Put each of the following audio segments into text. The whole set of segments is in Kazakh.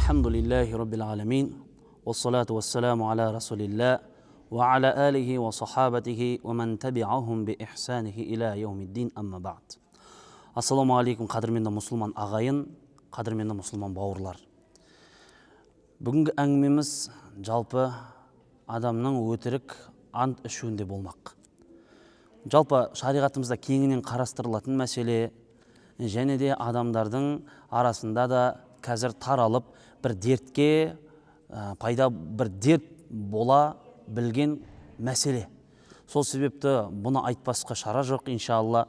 Alhamdulillahi Rabbil Alamin. Wassalatu wassalamu ala Rasulillah wa ala alihi wa sahabatihi wa man tabi'ahum bi ihsanihi ila yawmiddin amma ba'd. Ассаламу алейкум, қадірменді мұсылман ағайын, қадірменді мұсылман бауырлар. Бүгінгі әңгімеміз жалпы адамның өтірік ант ішуінде болмақ. Жалпы шариғатымызда кеңінен қарастырылатын мәселе, және де адамдардың арасында да қазір таралып бір дертке бір дерт бола білген мәселе. Сол себепті бұны айтпасқа шара жоқ, иншалла.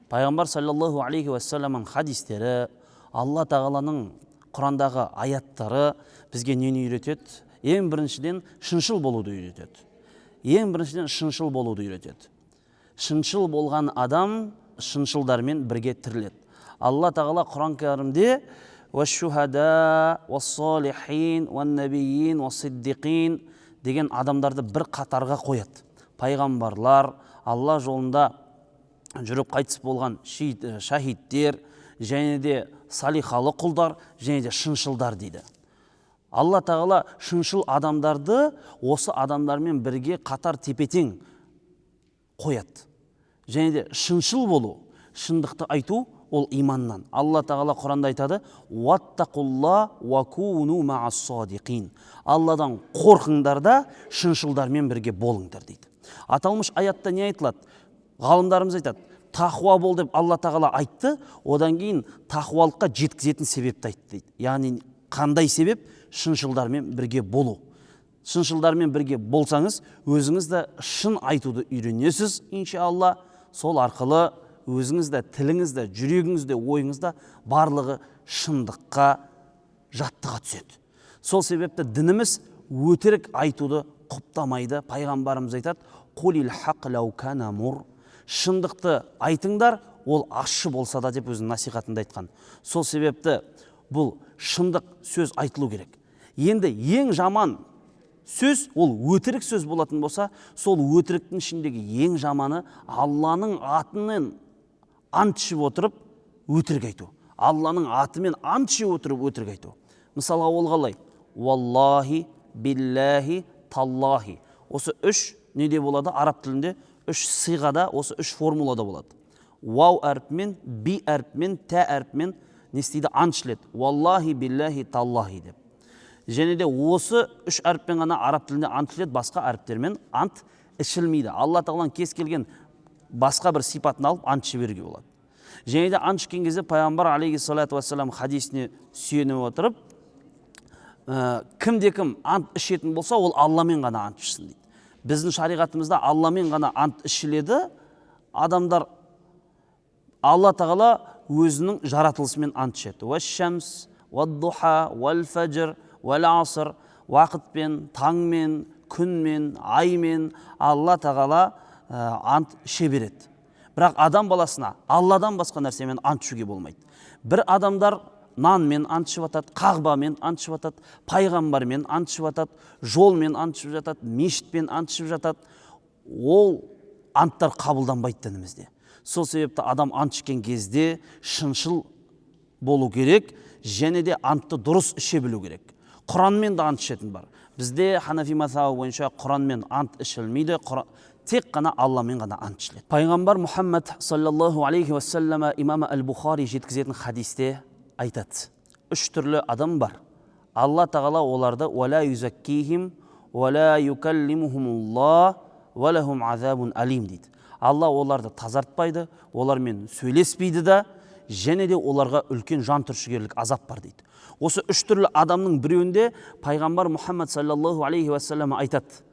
Пайғамбар саллаллаху алейхи уассаламның хадистері, Алла тағаланың Құрандағы аяттары бізге нені үйретеді? Ең біріншіден шыншыл болуды үйретеді. Шыншыл болған адам шыншылдармен бірге тіріледі. Алла тағала Құран кәрімде «Уаш-шухада, уас-салихин, уан-набиин, уас-сиддиқин» деген адамдарды бір қатарға қояды. Пайғамбарлар, Алла жолында жүріп қайтыс болған шахидтер, және де салихалы құлдар, және де шыншылдар дейді. Алла тағала шыншыл адамдарды осы адамдармен бірге қатар тепетең қояды. Және де шыншыл болу, шындықты айту ол иманнан. Алла тағала Құранда айтады: «Уаттақулла ва куну мa'ас-садиқин». Алладан қорқыңдар да шыншылдармен бірге болыңдар дейді. Аталмыш аятта не айтылады? Ғалымдарымыз айтады, тақуа бол деп Алла тағала айтты, одан кейін тақуалыққа жеткізетін себепті айтты дейді. Яғни қандай себеп? Шыншылдармен бірге болу. Шыншылдармен бірге болсаңыз, өзіңіз де шын айтуды үйренесіз, иншалла. Сол арқылы өзіңізді, тіліңізді, жүрегіңізді, ойыңызды барлығы шындыққа, жаттыға түседі. Сол себепті дініміз өтірік айтуды құптамайды. Пайғамбарымыз айтады: «Қулил хақ лау кана мур». Шындықты айтыңдар, ол ащы болса да деп өзінің насихатында айтқан. Сол себепті бұл шындық сөз айтылу керек. Енді ең жаман сөз ол өтірік сөз болатын болса, сол өтіріктің ішіндегі ең жаманы Алланың атымен ант ішіп отырып өтірік айту. Алланың атымен ант ішіп отырып өтірік айту. Мысалға ол қалай? Валлахи, биллахи, таллахи. Осы үш неде болады? Араб тілінде үш сиғада, осы үш формулада болады. Вау әрпімен, би әрпімен, тә әрпімен не істейді? Ант ішіледі. Валлахи, биллахи, таллахи деп. Және де осы үш әріппен ғана араб тілінде ант ішіледі, басқа әріптермен ант ішілмейді. Алла тағаланың кез келген басқа бір сипатын алып ант жіберуге болады. Және де ант ішкен кезде пайғамбар алейхиссалату вассалам хадисіне сүйеніп отырып, кімде-кім ант ішетін болса, ол Алламен ғана ант ішсін дейді. Біздің шариғатымызда Алламен ғана ант ішіледі. Адамдар Алла тағала өзінің жаратылысымен ант ішеді. Уаш-шамс, уад-духа, уал-фаджр, уал-аср, уақытпен, таңмен, күнмен, аймен Алла тағала ант іше береді. Бірақ адам баласына Алладан басқа нәрсемен ант ішуге болмайды. Бір адамдар нанмен ант ішіп жатады, қағбамен ант ішіп жатады, пайғамбармен ант ішіп жатады, жолмен ант ішіп жатады, мешітпен ант ішіп жатады. Ол анттар қабылданбайды дінімізде. Сол себепті адам ант ішкен кезде шыншыл болу керек, және де антты дұрыс іше білу керек. Құранмен де ант ішетін бар. Бізде Ханафи мазхабы бойынша Құранмен ант ішілмейді, тек қана Алламен ғана ант ішіледі. Пайғамбар Мұхаммад саллаллаху алейхи уассалама имам Әл-Бухари жеткізетін хадисте айтады: үш түрлі адам бар. Алла тағала оларды «Уәлә юзаккихим, уәлә юкаллимухумуллах, уәләхум азабун алим» дейді. Алла оларды тазартпайды, олармен сөйлеспейді да, және де оларға үлкен жан түршігерлік азап бар дейді. Осы үш түрлі адамның біреуінде пайғамбар Мұхаммад саллаллаху алейхи уассалам айтады: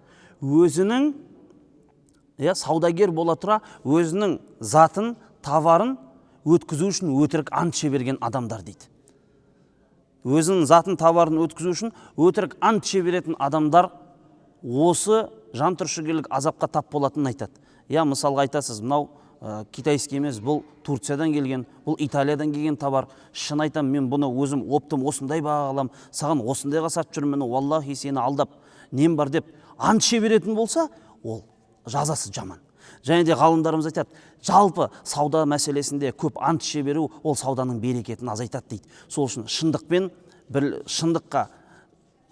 өзінің саудагер бола тұра, өзінің затын, товарын өткізу үшін өтірік ант іше берген адамдар дейді. Өзінің затын, товарын өткізу үшін өтірік ант іше беретін адамдар осы жан түршігерлік азапқа тап болатынын айтады. Мысалға айтасыз, мынау китайский емес, бұл Турциядан келген, бұл Италиядан келген товар. Шын айтам, мен бұны өзім оптым, осындай бағалам, саған осындайға сатып жүрмін, валлахи сені алдап, нем бар деп ант іше беретін болса, ол жазасы жаман. Және де ғалымдарымыз айтады, жалпы сауда мәселесінде көп ант іше беру ол сауданың берекетін азайтады дейді. Сол үшін шындықпен бір шындыққа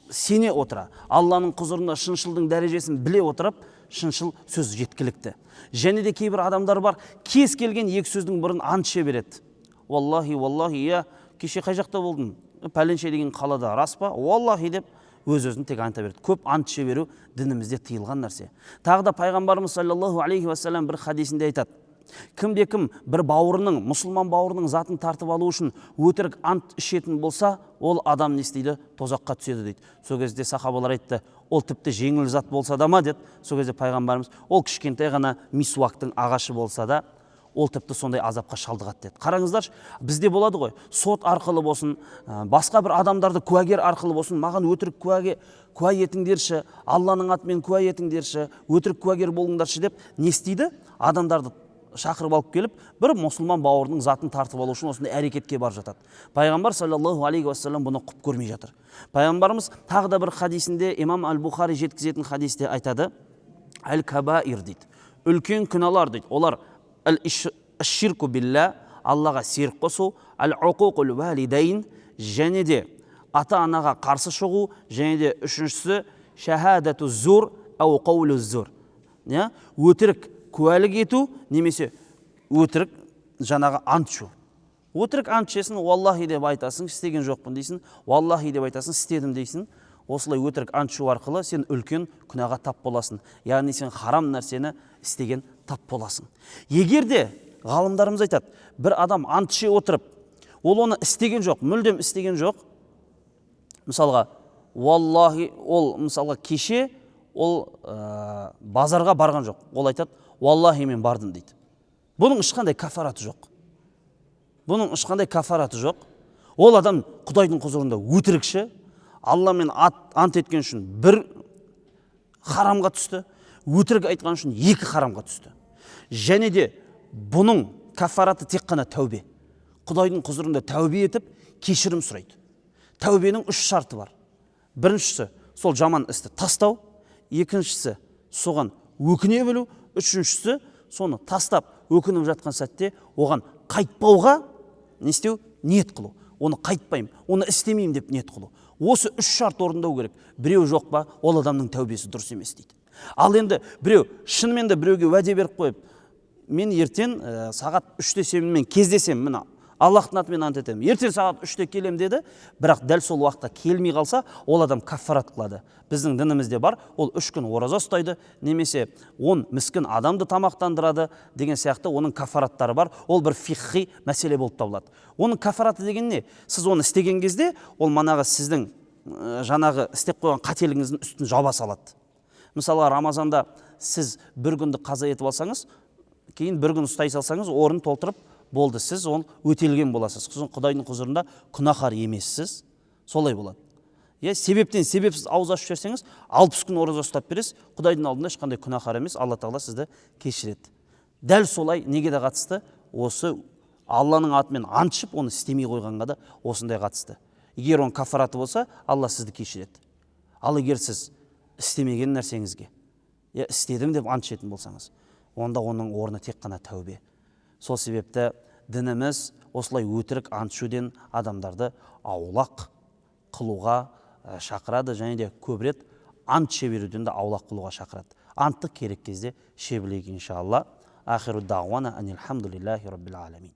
сене отыра, Алланың құзырында шыншылдың дәрежесін біле отырып, шыншыл сөз жеткілікті. Және де кейбір адамдар бар, кез келген екі сөздің бірін ант іше береді. Валлахи, я кеше қай жақта болдың? Пәленше деген қалада, рас па? Валлахи деп өз-өзін тек анта береді. Көп ант іше беру дінімізде тыйылған нәрсе. Тағы да пайғамбарымыз саллаллаху алейхи уассалам бір хадисінде айтады: кімде-кім бір бауырының, мұсылман бауырының затын тартып алу үшін өтірік ант ішетін болса, ол адам не істейді? Тозаққа түседі дейді. Сол кезде сахабалар айтты: ол тіпті жеңіл зат болса да ма деді. Сол кезде пайғамбарымыз: ол кішкентай ғана мисуактың ағашы болса да, ол тіпті сондай азапқа шалдығады деді. Қараңыздаршы, бізде болады ғой, сот арқылы болсын, басқа бір адамдарды куәгер арқылы болсын, маған өтірік куә етіңдерші, Алланың атымен куә етіңдерші, өтірік куәгер болыңдаршы деп не істейді? Адамдарды шақырып алып келіп, бір мұсылман бауырының затын тартып алу үшін осындай әрекетке бар жатады. Пайғамбар саллаллаху алейхи уассалам бұны құп көрмей жатыр. Пайғамбарымыз тағы да бір хадисінде, имам Аль-Бухари жеткізетін хадисте айтады: әл-кабаир дейді, үлкен күнәлар дейді. Олар әл-ширку билля, Аллаға серік қосу, әл-уқуқул валидайн, және де ата-анаға қарсы шығу, және де үшіншісі шахадату зур ау қаулу зур, өтірік куәлік ету, немесе өтірік жаңағы ант ішу. Өтірік ант ішесің, валлахи деп айтасың, істеген жоқпын дейсің, валлахи деп айтасың, істедім дейсің. Осылай өтірік ант ішу арқылы сен үлкен күнәға тап боласың. Яғни сен харам нәрсені істеген тап боласың. Егер де ғалымдарымыз айтады, бір адам ант іше отырып, ол оны істеген жоқ, мүлдем істеген жоқ. Мысалға, валлахи, ол мысалға кеше ол базарға барған жоқ. Ол айтады: валлахи мен бардым дейді. Бұның ешқандай кафараты жоқ. Бұның ешқандай кафараты жоқ. Ол адам Құдайдың құзырында өтірікші, Алламен ант еткен үшін бір харамға түсті, өтірік айтқан үшін екі харамға түсті. Және де бұның кафараты тек қана тәубе. Құдайдың құзырында тәубе етіп, кешірім сұрайды. Тәубенің үш шарты бар. Біріншісі сол жаман істі тастау, екіншісі соған өкіне білу, үшіншісі соны тастап өкініп жатқан сәтте оған қайтпауға не істеу? Ниет қылу. Оны қайтпаймын, оны істемеймін деп ниет қылу. Осы үш шарт орындау керек. Біреу жоқ па, ол адамның тәубесі дұрыс емес дейді. Ал енді біреу шынымен де біреуге уәде беріп қойып, мен ертең сағат 3-те сенімен кездесем, міне Аллахтың атымен ант етемін, ертең сағат 3-те келем деді, бірақ дәл сол уақытта келмей қалса, ол адам кафарат қылады. Біздің дінімізде бар, ол 3 күн ораза ұстайды, немесе 10 міскін адамды тамақтандырады деген сияқты оның кафараттары бар. Ол бір фихи мәселе болып табылады. Оның кафараты деген не? Сіз оны істеген кезде, ол манағы сіздің жаңағы істеп қойған қателігіңіздің үстін жаба салады. Мысалға, Рамазанда сіз бір күнді қаза етіп алсаңыз, кейін бір күн ұстай салсаңыз, орын толтырып болды, сіз ол өтелген боласыз. Құдайдың құзырында күнәһар емессіз. Солай болады. Себептен себепсіз ауыз ашып жіберсеңіз, 60 күн ораза ұстап бересіз, Құдайдың алдында ешқандай күнәһар емес, Алла Тағала сізді кешіреді. Дәл солай неге де қатысты? Осы Алланың атымен ант ішіп, оны істемей қойғанға да осындай қатысты. Егер оның кафараты болса, Алла сізді кешіреді. Ал егер сіз істемеген нәрсеңізге, істедім деп ант ішетін болсаңыз, онда оның орны тек қана тәубе. Сол себепті дініміз осылай өтірік ант ішуден адамдарды аулақ қылуға шақырады, және де көбірек ант іше беруден де аулақ қылуға шақырады. Антты керек кезде іше білейік иншалла. Ахиру дауана анилхамдулиллахи раббил аламин.